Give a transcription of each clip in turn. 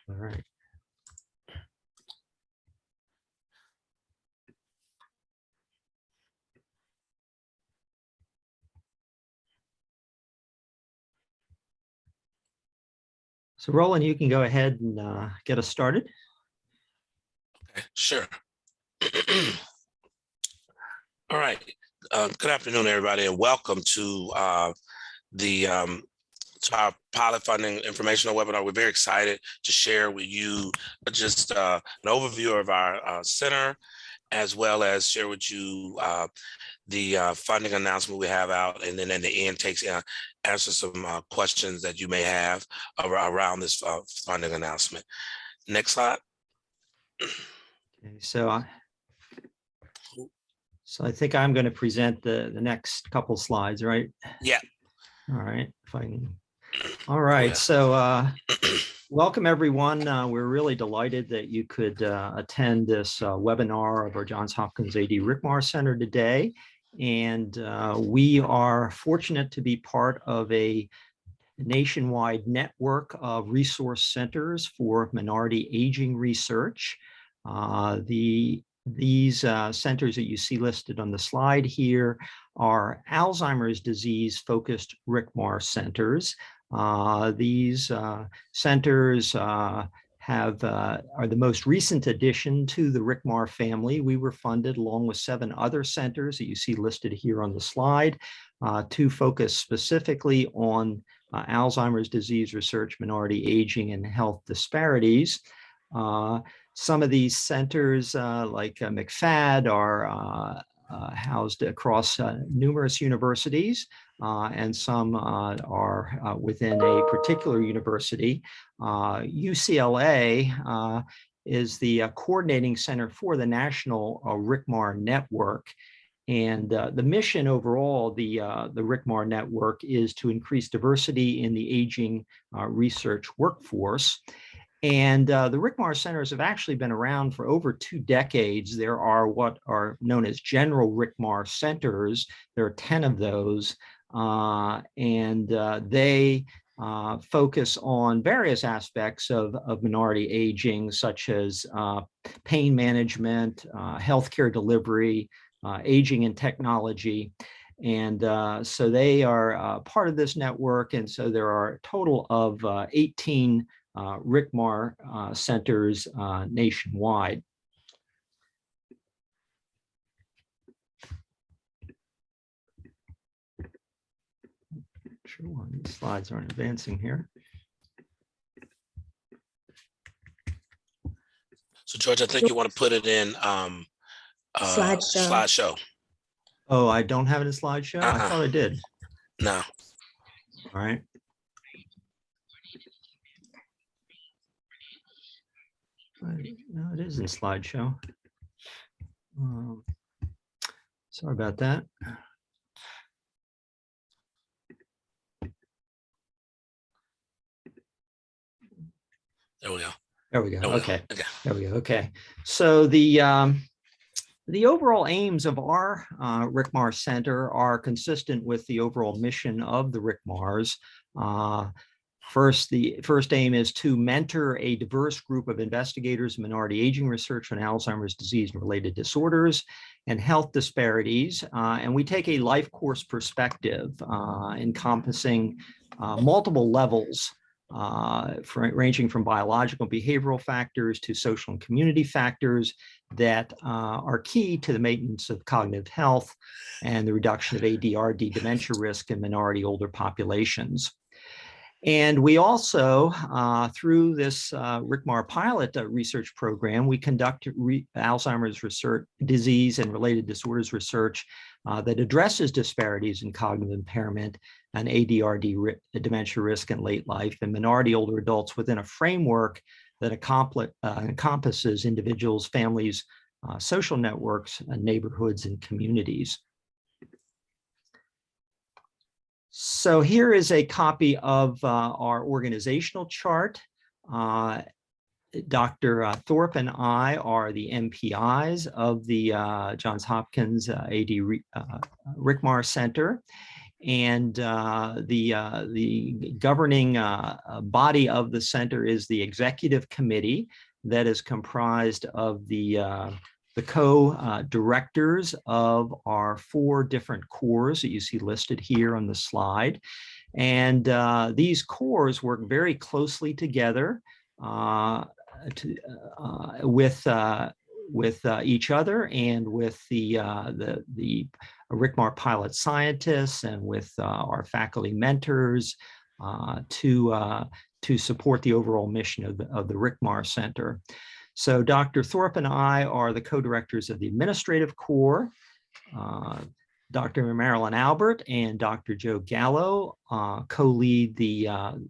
All right. So Roland, you can go ahead and get us started. Okay, sure. All right. Good afternoon, everybody, and welcome to our pilot funding informational webinar. We're very excited to share with you just an overview of our center, as well as share with you the funding announcement we have out, and then in the end answer some questions that you may have around this funding announcement. Next slide. Okay, so I think I'm going to present the next couple slides, right? Yeah. All right. If I can. All right. So welcome, everyone. We're really delighted that you could attend this webinar of our Johns Hopkins AD-RCMAR Center today. And we are fortunate to be part of a nationwide network of resource centers for minority aging research. These centers that you see listed on the slide here are Alzheimer's disease-focused RCMAR centers. These centers are the most recent addition to the RCMAR family. We were funded along with 7 other centers that you see listed here on the slide to focus specifically on Alzheimer's disease research, minority aging, and health disparities. Some of these centers, like McFadden, are housed across numerous universities, and some are within a particular university. UCLA is the coordinating center for the National RCMAR Network. And the mission overall, the RCMAR network, is to increase diversity in the aging research workforce. And the RCMAR centers have actually been around for over 2 decades. There are what are known as general RCMAR centers. There are 10 of those, and they focus on various aspects of minority aging, such as pain management, healthcare delivery, aging and technology. And so they are part of this network. And so there are a total of 18 RCMAR centers nationwide. Sure, why these slides aren't advancing here. So George, I think you want to put it in slideshow. Oh, I don't have it in slideshow? I thought I did. No. All right. No, it is in slideshow. Sorry about that. There we go. There we go. Okay. There we go. Okay. So the overall aims of our RCMAR Center are consistent with the overall mission of the RCMARs. The first aim is to mentor a diverse group of investigators in minority aging research on Alzheimer's disease and related disorders and health disparities. And we take a life course perspective encompassing multiple levels, ranging from biological and behavioral factors to social and community factors that are key to the maintenance of cognitive health and the reduction of ADRD dementia risk in minority older populations. And we also, through this RCMAR pilot research program, we conduct Alzheimer's research, disease and related disorders research that addresses disparities in cognitive impairment and ADRD dementia risk in late life in minority older adults within a framework that encompasses individuals, families, social networks, neighborhoods, and communities. So here is a copy of our organizational chart. Dr. Thorpe and I are the MPIs of the Johns Hopkins AD-RCMAR Center. And the governing body of the center is the executive committee that is comprised of the co-directors of our 4 different cores that you see listed here on the slide. And these cores work very closely together with each other and with the RCMAR pilot scientists and with our faculty mentors to support the overall mission of the RCMAR Center. So Dr. Thorpe and I are the co-directors of the administrative core. Dr. Marilyn Albert and Dr. Joe Gallo co-lead the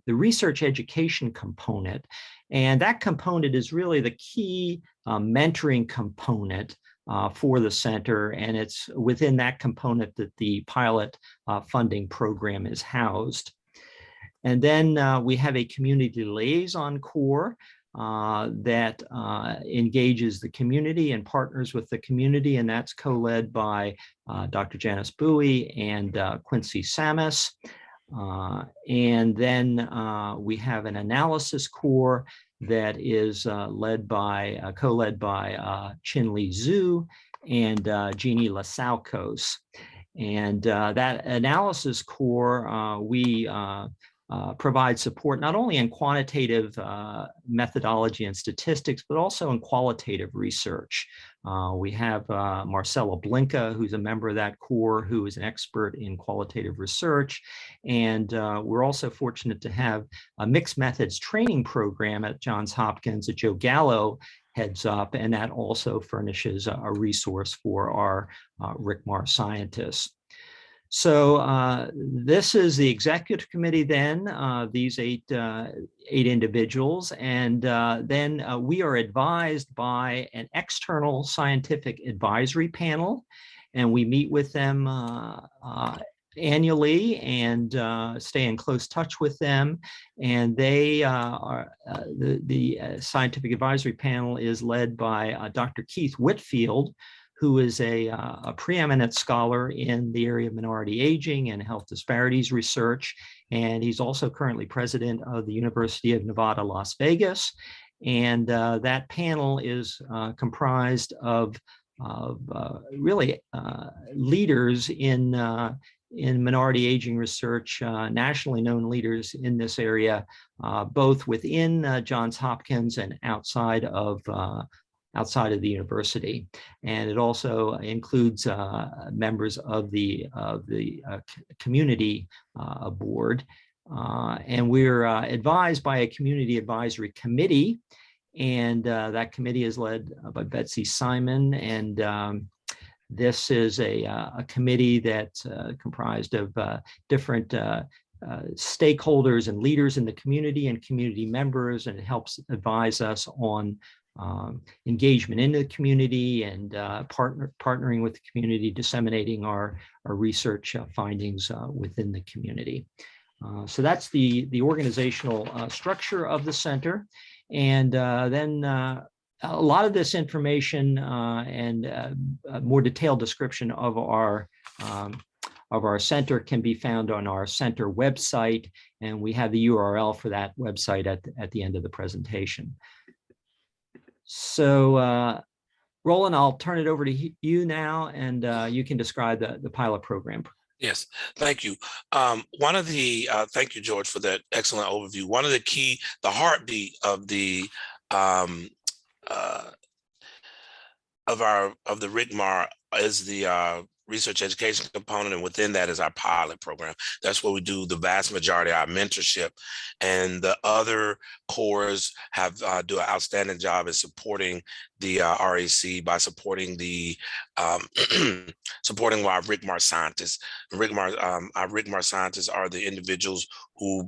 research education component. And that component is really the key mentoring component for the center. And it's within that component that the pilot funding program is housed. And then we have a community liaison core that engages the community and partners with the community, and that's co-led by Dr. Janice Bowie and Quincy Samus. And then we have an analysis core that is co-led by Chin-Lee Zhu and Jeannie Lasalkos. And that analysis core, we provide support not only in quantitative methodology and statistics, but also in qualitative research. We have Marcella Blinka, who's a member of that core, who is an expert in qualitative research. And we're also fortunate to have a mixed methods training program at Johns Hopkins that Joe Gallo heads up, and that also furnishes a resource for our RCMAR scientists. So this is the executive committee then, these eight individuals, and then we are advised by an external scientific advisory panel, and we meet with them annually and stay in close touch with them. And they the scientific advisory panel is led by Dr. Keith Whitfield, who is a preeminent scholar in the area of minority aging and health disparities research. And he's also currently president of the University of Nevada, Las Vegas. And that panel is comprised of really leaders in minority aging research, nationally known leaders in this area, both within Johns Hopkins and outside of the university. And it also includes members of the community board. And we're advised by a community advisory committee, and that committee is led by Betsy Simon. And this is a committee that's comprised of different stakeholders and leaders in the community and community members, and it helps advise us on engagement in the community and partnering with the community, disseminating our research findings within the community. So that's the organizational structure of the center. And then a lot of this information and a more detailed description of our center can be found on our center website, and we have the URL for that website at the end of the presentation. So Roland, I'll turn it over to you now, and you can describe the pilot program. Yes, thank you. One of the thank you, George, for that excellent overview. One of the the heartbeat of the RCMAR is the research education component, and within that is our pilot program. That's where we do the vast majority of our mentorship, and the other cores have do an outstanding job at supporting the RAC by supporting the supporting our RCMAR scientists. Our RCMAR scientists are the individuals who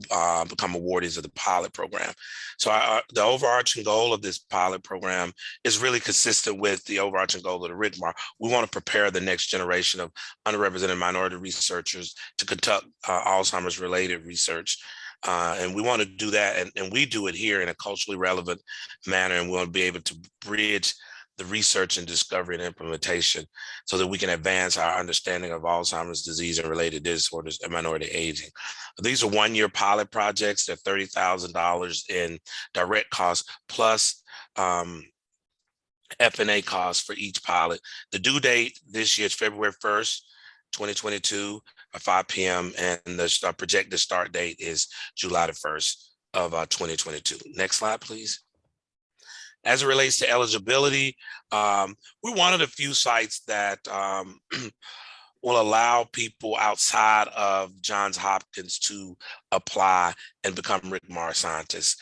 become awardees of the pilot program. So the overarching goal of this pilot program is really consistent with the overarching goal of the RCMAR. We want to prepare the next generation of underrepresented minority researchers to conduct Alzheimer's related research. And we want to do that, and we do it here in a culturally relevant manner, and we want to be able to bridge the research and discovery and implementation so that we can advance our understanding of Alzheimer's disease and related disorders and minority aging. These are one-year pilot projects. They're $30,000 in direct costs plus F&A costs for each pilot. The due date this year is February 1st, 2022 at 5 p.m. and the projected start date is July the 1st of 2022. Next slide, please. As it relates to eligibility, we're one of the few sites that will allow people outside of Johns Hopkins to apply and become RCMAR scientists.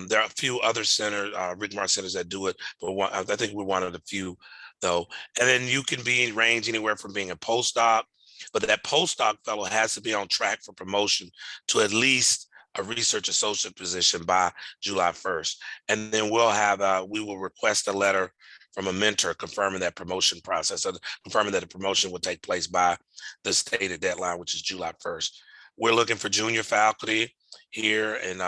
There are a few other centers, RCMAR centers that do it, but I think we're one of the few though. And then you can range anywhere from being a postdoc, but that postdoc fellow has to be on track for promotion to at least a research associate position by July 1st. And then we will request a letter from a mentor confirming that promotion process, or confirming that the promotion will take place by the stated deadline, which is July 1st. We're looking for junior faculty here, and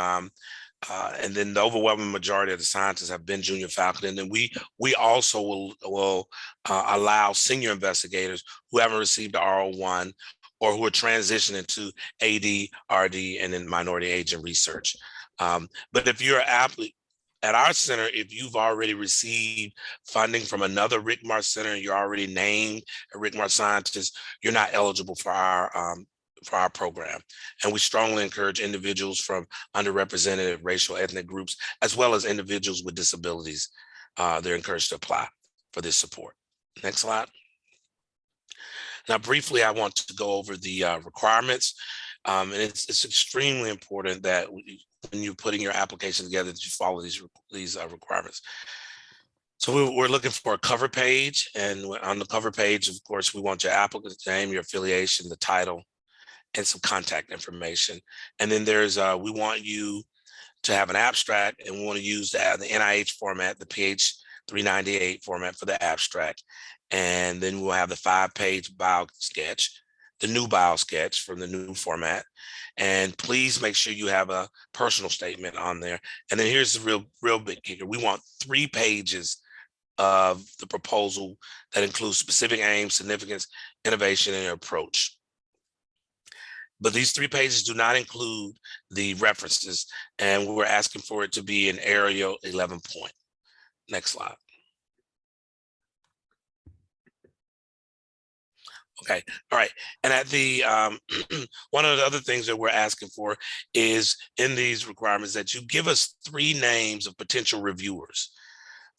then the overwhelming majority of the scientists have been junior faculty. And then we also will allow senior investigators who haven't received the R01 or who are transitioning to ADRD and in minority aging research. But if you're at our center, if you've already received funding from another RCMAR center and you're already named a RCMAR scientist, you're not eligible for our program. And we strongly encourage individuals from underrepresented racial ethnic groups, as well as individuals with disabilities. They're encouraged to apply for this support. Next slide. Now, briefly, I want to go over the requirements. And it's extremely important that when you're putting your application together, that you follow these requirements. So we're looking for a cover page, and on the cover page, of course, we want your applicant's name, your affiliation, the title, and some contact information. And then we want you to have an abstract, and we want to use the NIH format, the PH 398 format for the abstract. And then we'll have the 5-page bio sketch, the new bio sketch from the new format. And please make sure you have a personal statement on there. And then here's the real big kicker. We want 3 pages of the proposal that includes specific aims, significance, innovation, and approach. But these 3 pages do not include the references, and we're asking for it to be an Arial 11 point. Next slide. Okay, all right. And at the one of the other things that we're asking for is in these requirements that you give us 3 names of potential reviewers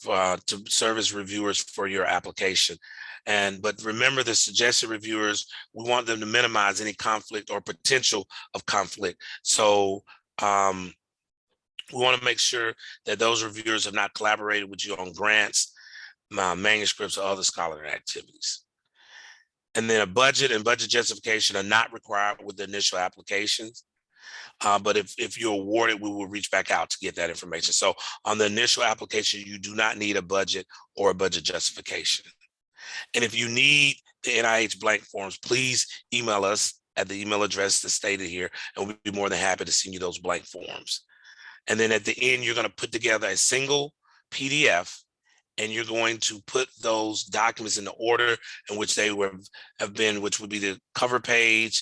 to serve as reviewers for your application. But remember, the suggested reviewers, we want them to minimize any conflict or potential of conflict. So we want to make sure that those reviewers have not collaborated with you on grants, manuscripts, or other scholarly activities. And then a budget and budget justification are not required with the initial applications. But if you're awarded, we will reach back out to get that information. So on the initial application, you do not need a budget or a budget justification. And if you need the NIH blank forms, please email us at the email address that's stated here, and we'd be more than happy to send you those blank forms. And then at the end, you're going to put together a single PDF, and you're going to put those documents in the order in which they have been, which would be the cover page,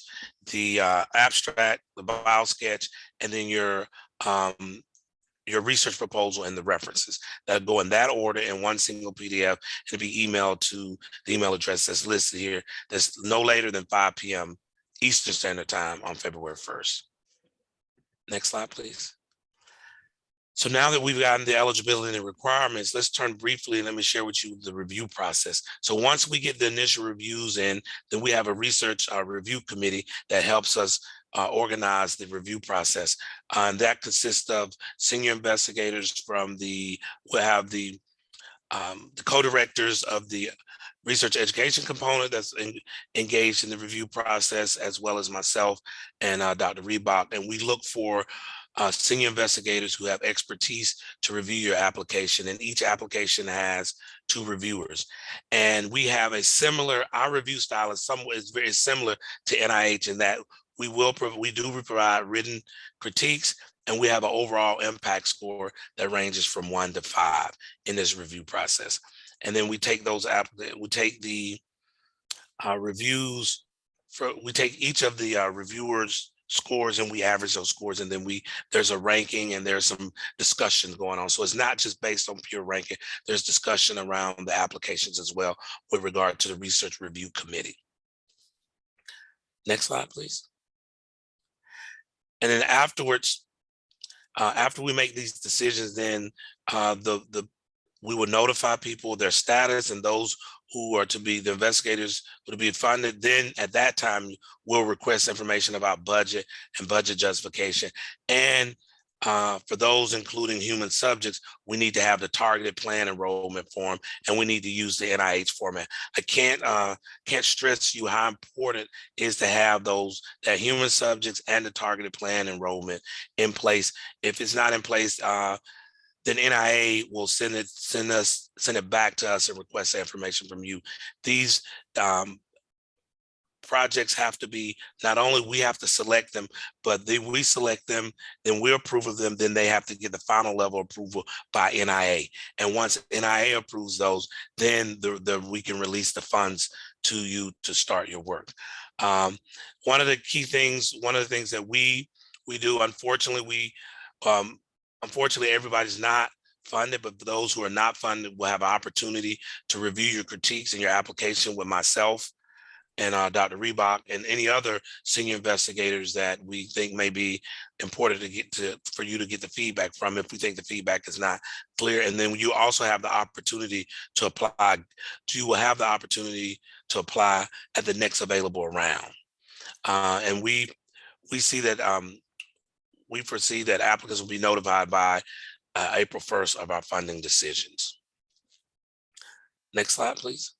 the abstract, the bio sketch, and then your research proposal and the references that go in that order in one single PDF, and be emailed to the email address that's listed here. That's no later than 5 p.m. Eastern Standard Time on February 1st. Next slide, please. So now that we've gotten the eligibility and requirements, let's turn briefly and let me share with you the review process. So once we get the initial reviews in, then we have a research review committee that helps us organize the review process. And that consists of senior investigators from we'll have the co-directors of the research education component that's engaged in the review process, as well as myself and Dr. Reebok. And we look for senior investigators who have expertise to review your application, and each application has 2 reviewers. And we have our review style is very similar to NIH in that we do provide written critiques, and we have an overall impact score that ranges from 1 to 5 in this review process. And then we take those we take the reviews we take each of the reviewers scores and we average those scores, and then there's a ranking and there's some discussion going on. So it's not just based on pure ranking, there's discussion around the applications as well with regard to the research review committee. Next slide, please. And then afterwards, after we make these decisions, then we will notify people their status, and those who are to be the investigators to be funded. Then at that time, we'll request information about budget and budget justification. And for those including human subjects, we need to have the targeted plan enrollment form, and we need to use the NIH format. I can't stress you how important it is to have that human subjects and the targeted plan enrollment in place. If it's not in place, then NIA will send it back to us and request that information from you. These projects have to be, not only we have to select them, but we select them, then we approve of them, then they have to get the final level approval by NIA. And once NIA approves those, then we can release the funds to you to start your work. One of the things that we do, unfortunately, everybody's not funded, but those who are not funded will have an opportunity to review your critiques and your application with myself and Dr. Reebok and any other senior investigators that we think may be important for you to get the feedback from if we think the feedback is not clear. And then you also have the opportunity to apply. You will have the opportunity to apply at the next available round. And we see that we foresee that applicants will be notified by April 1st of our funding decisions. Next slide, please.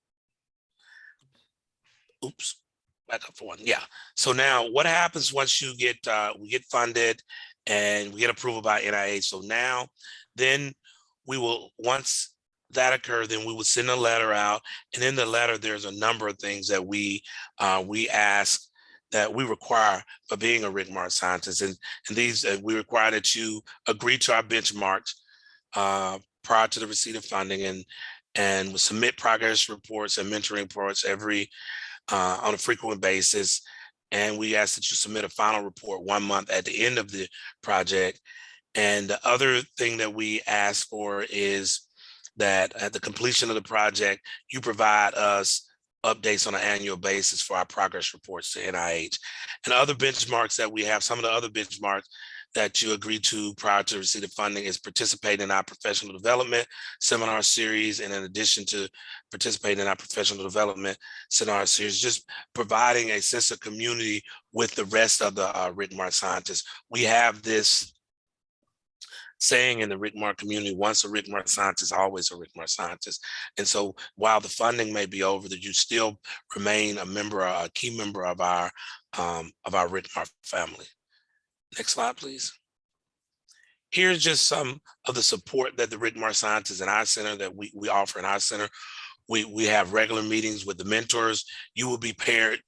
Oops, back up for one. Yeah. So now what happens once we get funded and we get approval by NIH? So now, then once that occurs, then we will send a letter out. And in the letter, there's a number of things that we ask, that we require for being a RCMAR scientist. And these, we require that you agree to our benchmarks prior to the receipt of funding, and submit progress reports and mentoring reports on a frequent basis. And we ask that you submit a final report 1 month at the end of the project. And the other thing that we ask for is that at the completion of the project, you provide us updates on an annual basis for our progress reports to NIH. And other benchmarks that we have, some of the other benchmarks that you agree to prior to receipt of funding is participate in our professional development seminar series. And in addition to participating in our professional development seminar series, just providing a sense of community with the rest of the RCMAR scientists. We have this saying in the RCMAR community, once a RCMAR scientist, always a RCMAR scientist. And so while the funding may be over, that you still remain a key member of our RCMAR family. Next slide, please. Here's just some of the support that the RCMAR scientists in our center that we offer in our center. We have regular meetings with the mentors. You will be paired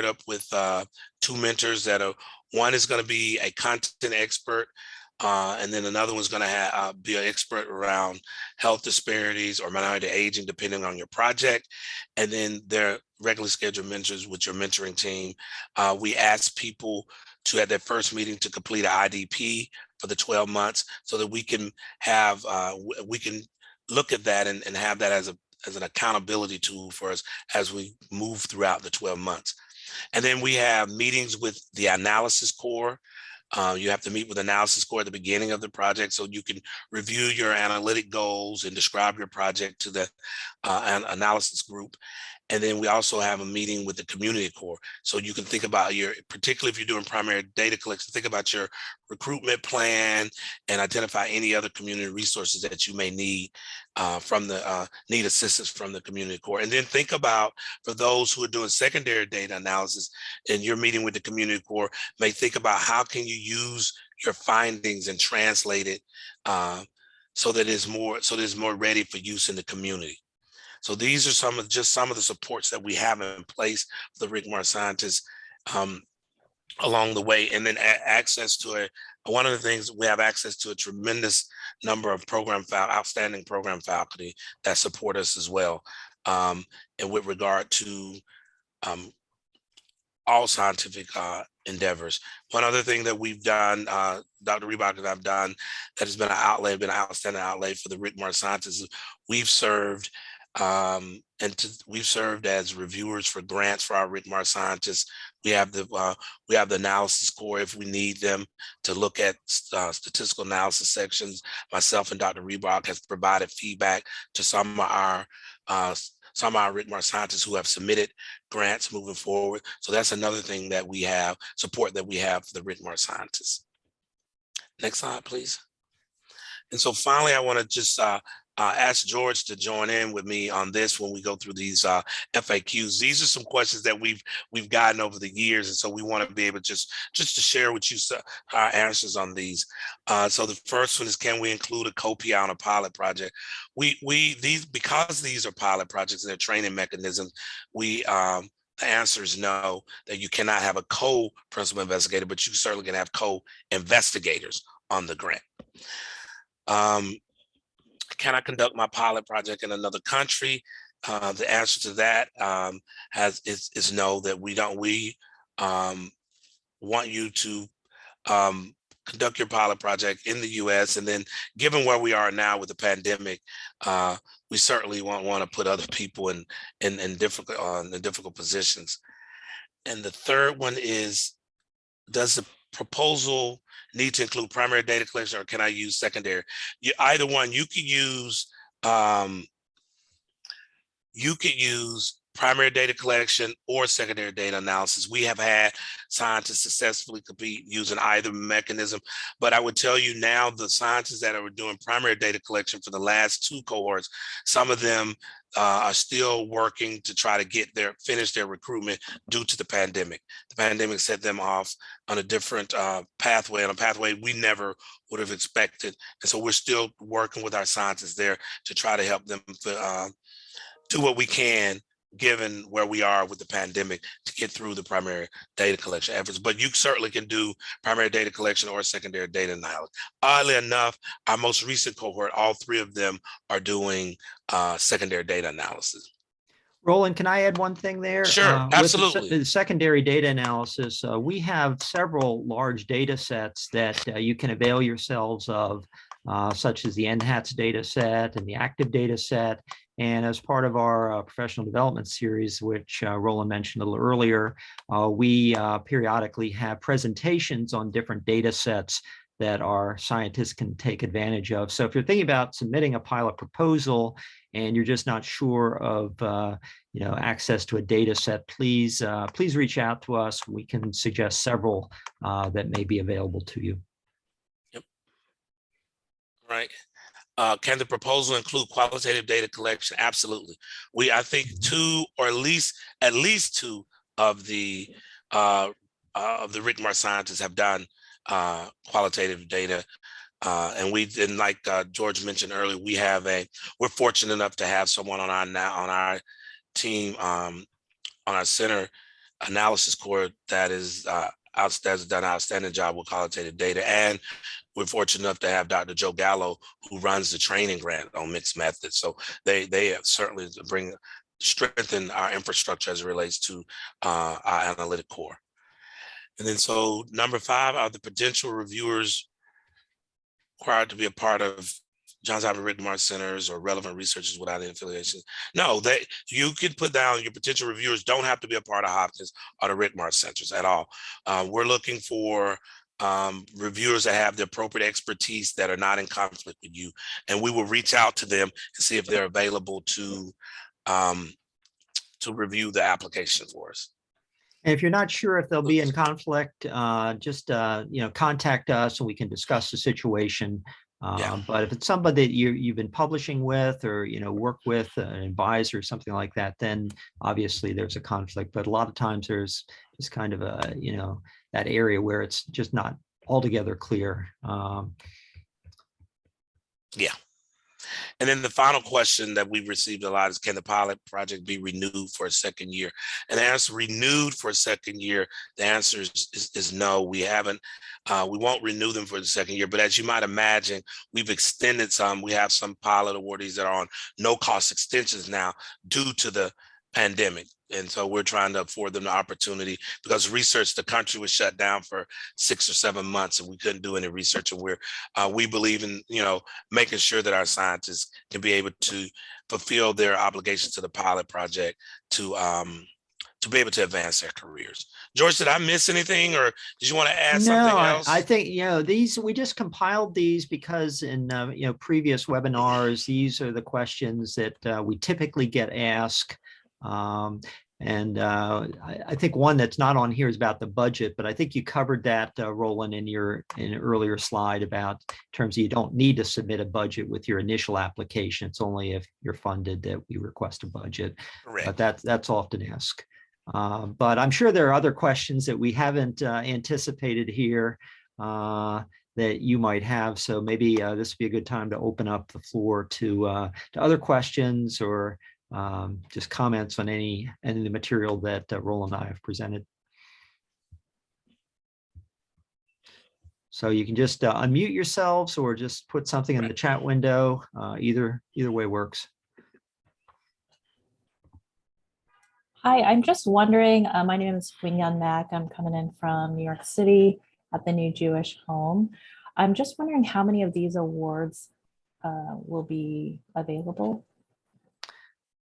up with 2 mentors that one is going to be a content expert, and then another one's going to be an expert around health disparities or minority aging, depending on your project. And then they're regularly scheduled mentors with your mentoring team. We ask people to, at their first meeting, to complete an IDP for the 12 months so that we can look at that and have that as an accountability tool for us as we move throughout the 12 months. And then we have meetings with the analysis core. You have to meet with analysis core at the beginning of the project so you can review your analytic goals and describe your project to the analysis group. And then we also have a meeting with the community core. So you can think about particularly if you're doing primary data collection, think about your recruitment plan and identify any other community resources that you may need need assistance from the community core. And then think about, for those who are doing secondary data analysis and you're meeting with the community core, may think about how can you use your findings and translate it so that it's more ready for use in the community. So these are some of the supports that we have in place for the RCMAR scientists. along the way, and then access to it. One of the things, we have access to a tremendous number of outstanding program faculty that support us as well. And with regard to all scientific endeavors. One other thing that we've done, Dr. Reebok and I've done, that has been an outstanding outlay for the RCMAR scientists, is we've served we've served as reviewers for grants for our RCMAR scientists. We have the analysis core if we need them to look at statistical analysis sections. Myself and Dr. Reebok has provided feedback to some of our RCMAR scientists who have submitted grants moving forward. So that's another thing that we have, support that we have for the RCMAR scientists. Next slide, please. And so finally, I want to just ask George to join in with me on this when we go through these FAQs. These are some questions that we've gotten over the years, and so we want to be able just to share with you our answers on these. So the first one is, can we include a co-PI on a pilot project? Because these are pilot projects and they're training mechanisms, the answer is no, that you cannot have a co-principal investigator, but you certainly can have co-investigators on the grant. Can I conduct my pilot project in another country? The answer to that is no, that we don't. We want you to conduct your pilot project in the US, and then given where we are now with the pandemic, we certainly won't want to put other people in difficult positions. And the third one is, does the proposal need to include primary data collection, or can I use secondary? Either one. You could use primary data collection or secondary data analysis. We have had scientists successfully compete using either mechanism, but I would tell you now, the scientists that are doing primary data collection for the last 2 cohorts, some of them are still working to try to finish their recruitment due to the pandemic. The pandemic set them off on a different pathway, on a pathway we never would have expected. And so we're still working with our scientists there to try to help them do what we can, given where we are with the pandemic, to get through the primary data collection efforts. But you certainly can do primary data collection or secondary data analysis. Oddly enough, our most recent cohort, all 3 of them are doing secondary data analysis. Roland, can I add one thing there? Sure, absolutely. With the secondary data analysis, we have several large data sets that you can avail yourselves of, such as the NHATS data set and the active data set. And as part of our professional development series, which Roland mentioned a little earlier, we periodically have presentations on different data sets that our scientists can take advantage of. So if you're thinking about submitting a pilot proposal and you're just not sure of access to a data set, please reach out to us. We can suggest several that may be available to you. Yep. Right. Can the proposal include qualitative data collection? Absolutely. I think 2, or at least 2 of the RCMAR scientists have done qualitative data, and like George mentioned earlier, we're fortunate enough to have someone on our team, on our center analysis core that has done an outstanding job with qualitative data. And we're fortunate enough to have Dr. Joe Gallo, who runs the training grant on mixed methods. So they have certainly strengthen our infrastructure as it relates to our analytic core. And then so number 5, are the potential reviewers required to be a part of Johns Hopkins RCMAR centers or relevant researchers without any affiliation? No, you can put down your potential reviewers don't have to be a part of Hopkins or the RCMAR centers at all. We're looking for reviewers that have the appropriate expertise, that are not in conflict with you, and we will reach out to them and see if they're available to review the application for us. And if you're not sure if they'll be in conflict, just contact us and we can discuss the situation. But if it's somebody that you've been publishing with, or work with, an advisor or something like that, then obviously there's a conflict. But a lot of times there's just kind of a that area where it's just not altogether clear. Yeah. And then the final question that we've received a lot is, can the pilot project be renewed for a second year? And the answer, renewed for a second year, the answer is no. We haven't, we won't renew them for the second year, but as you might imagine, we've extended some. We have some pilot awardees that are on no cost extensions now due to the pandemic. And so we're trying to afford them the opportunity, because research, the country was shut down for 6 or 7 months and we couldn't do any research. And we believe in, making sure that our scientists can be able to fulfill their obligations to the pilot project to be able to advance their careers. George, did I miss anything, or did you want to add something else? I think, these, we just compiled these because in, previous webinars, these are the questions that we typically get asked. I think one that's not on here is about the budget, but I think you covered that, Roland, in an earlier slide about in terms of you don't need to submit a budget with your initial application. It's only if you're funded that we request a budget. Correct. But that's often asked. But I'm sure there are other questions that we haven't anticipated here that you might have. So maybe this would be a good time to open up the floor to other questions or just comments on any of the material that Roland and I have presented. So you can just unmute yourselves or just put something in the chat window. Either way works. Hi, I'm just wondering, my name is Winyan Mack. I'm coming in from New York City at the New Jewish Home. I'm just wondering how many of these awards will be available?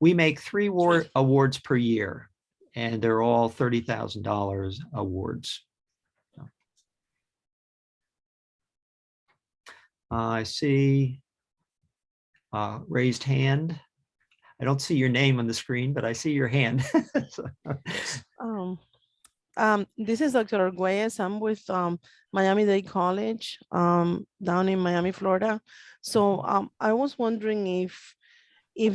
We make 3 awards per year, and they're all $30,000 awards. I see raised hand. I don't see your name on the screen, but I see your hand. This is Dr. Arguelles. I'm with Miami-Dade College down in Miami, Florida. So I was wondering if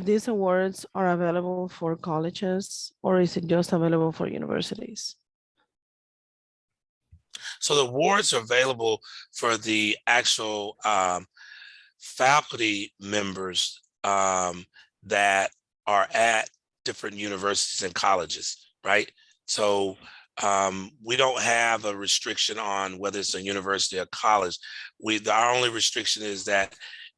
these awards are available for colleges or is it just available for universities? So the awards are available for the actual faculty members that are at different universities and colleges, right? So we don't have a restriction on whether it's a university or college. Our only restriction is that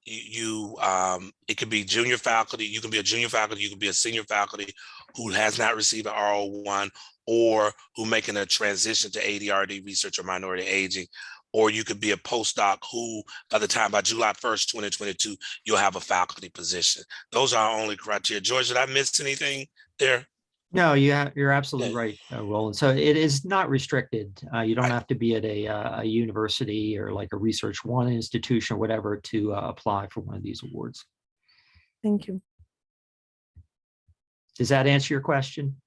it could be junior faculty. You can be a junior faculty, you can be a senior faculty who has not received an R01 or who making a transition to ADRD research or minority aging, or you could be a postdoc who by July 1st, 2022, you'll have a faculty position. Those are our only criteria. George, did I miss anything there? No, you're absolutely right, Roland. So it is not restricted. You don't have to be at a university or like a Research One institution or whatever to apply for one of these awards. Thank you. Does that answer your question?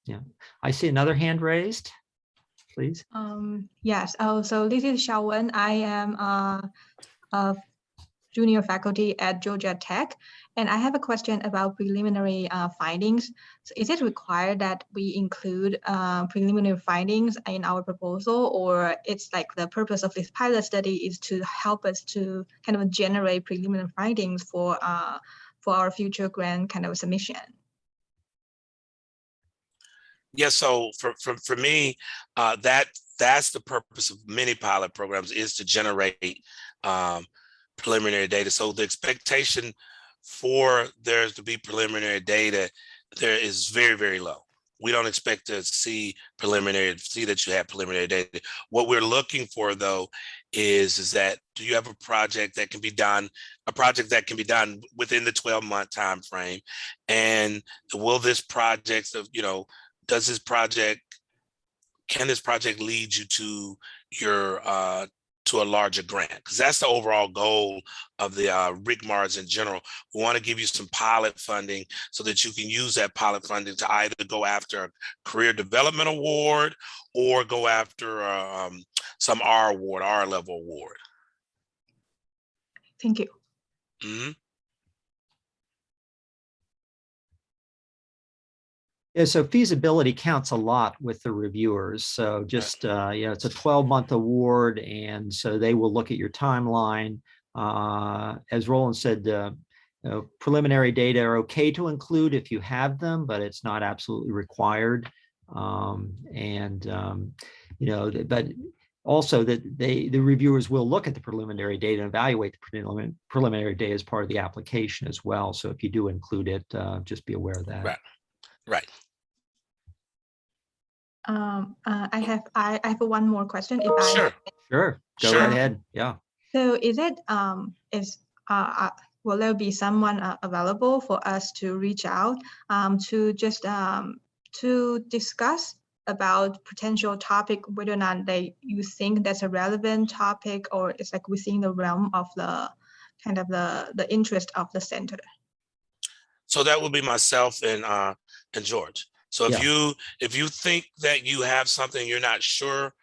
Yeah. I see another hand raised, please. Yes. Oh, so this is Xiaowen. I am a junior faculty at Georgia Tech. And I have a question about preliminary findings. So is it required that we include preliminary findings in our proposal, or it's like the purpose of this pilot study is to help us to kind of generate preliminary findings for our future grant kind of submission? Yeah, so for me, that's the purpose of many pilot programs, is to generate preliminary data. So the expectation for there to be preliminary data there is very, very low. We don't expect to see that you have preliminary data. What we're looking for, though, is that do you have a project that can be done, within the 12-month time frame, and will this project can this project lead you to your to a larger grant? Because that's the overall goal of the RCMARs in general. We want to give you some pilot funding so that you can use that pilot funding to either go after a career development award or go after some R level award. Thank you. Mm-hmm. Yeah, so feasibility counts a lot with the reviewers. So just, it's a 12-month award. And so they will look at your timeline, As Roland said, preliminary data are okay to include if you have them, but it's not absolutely required. But also that the reviewers will look at the preliminary data and evaluate the preliminary data as part of the application as well. So if you do include it, just be aware of that. Right. I have one more question. If Sure. Go right ahead. Yeah. So is it will there be someone available for us to reach out to just to discuss about potential topic, whether or not you think that's a relevant topic, or it's like within the realm of the kind of the interest of the center? So that would be myself and George. So if you think that you have something you're not sure,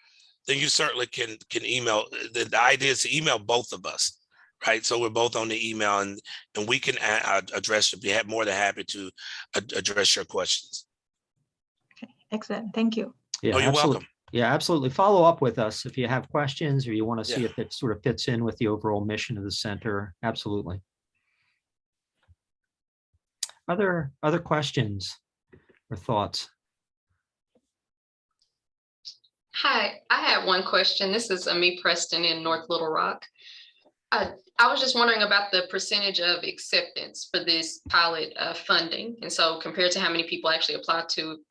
then you certainly can email. The idea is to email both of us, right? So we're both on the email, and we can address it. Be more than happy to address your questions. Okay, excellent. Thank you. Yeah, you're welcome. Yeah, absolutely. Follow up with us if you have questions or you want to see Yeah. if it sort of fits in with the overall mission of the center. Absolutely. Other questions or thoughts? Hi, I have one question. This is Ami Preston in North Little Rock. I was just wondering about the percentage of acceptance for this pilot funding. And so compared to how many people actually applied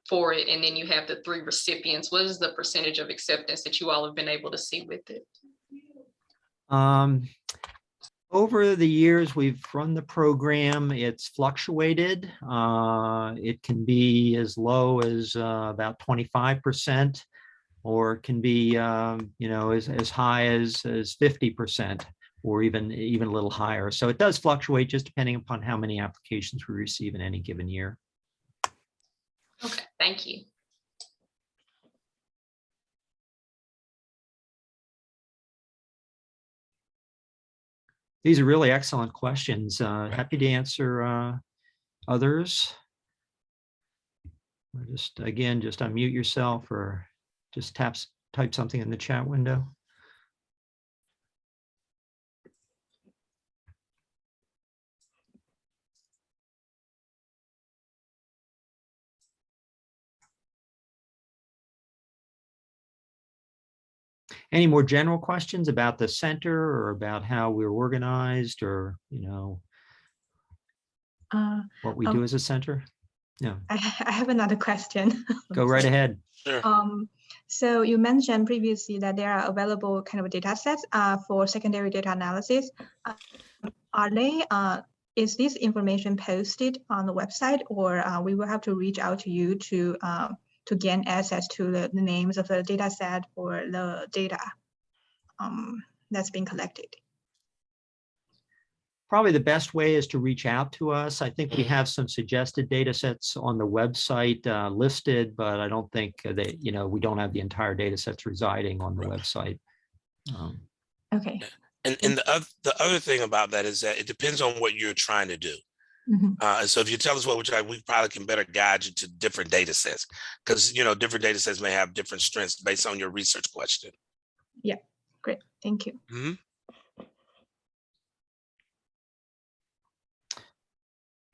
for it, and then you have the 3 recipients, what is the percentage of acceptance that you all have been able to see with it? Over the years we've run the program, it's fluctuated. It can be as low as about 25%, or it can be as high as 50%, or even a little higher. So it does fluctuate just depending upon how many applications we receive in any given year. Okay, thank you. These are really excellent questions. Happy to answer others. Just unmute yourself or just type something in the chat window. Any more general questions about the center or about how we're organized, or what we do as a center? Yeah. I have another question. Go right ahead. Sure. So you mentioned previously that there are available kind of data sets for secondary data analysis. Are they? Is this information posted on the website, or we will have to reach out to you to gain access to the names of the data set or the data that's being collected? Probably the best way is to reach out to us. I think we have some suggested data sets on the website listed, but I don't think that, we don't have the entire data sets residing on the website. Okay. And the other thing about that is that it depends on what you're trying to do. Mm-hmm. So if you tell us what we're trying, we probably can better guide you to different data sets, because different data sets may have different strengths based on your research question. Yeah, great. Thank you. Mm-hmm.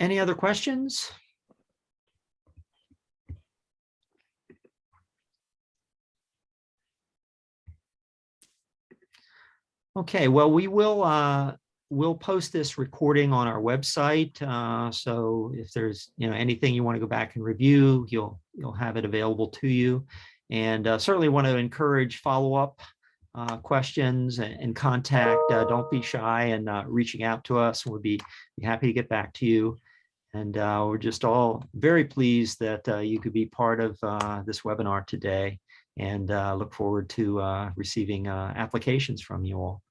Any other questions? Okay, well, we'll post this recording on our website. So if there's anything you want to go back and review, you'll have it available to you. And certainly want to encourage follow-up questions and contact. Don't be shy in reaching out to us. We'll be happy to get back to you. And we're just all very pleased that you could be part of this webinar today, and look forward to receiving applications from you all.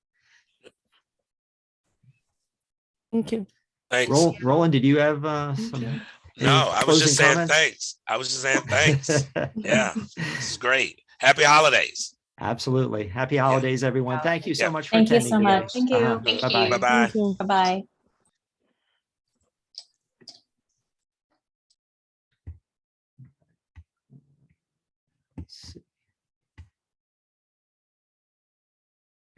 Thank you. Thanks. Roland, did you have some? No, I was just saying comments? thanks. I was just saying thanks. Yeah, this is great. Happy holidays. Absolutely. Happy holidays, everyone. Thank you so Yeah. much for Thank you attending. so much. Thank you. Thank Bye-bye. you. Bye-bye. Thank you. Bye-bye. Let's see.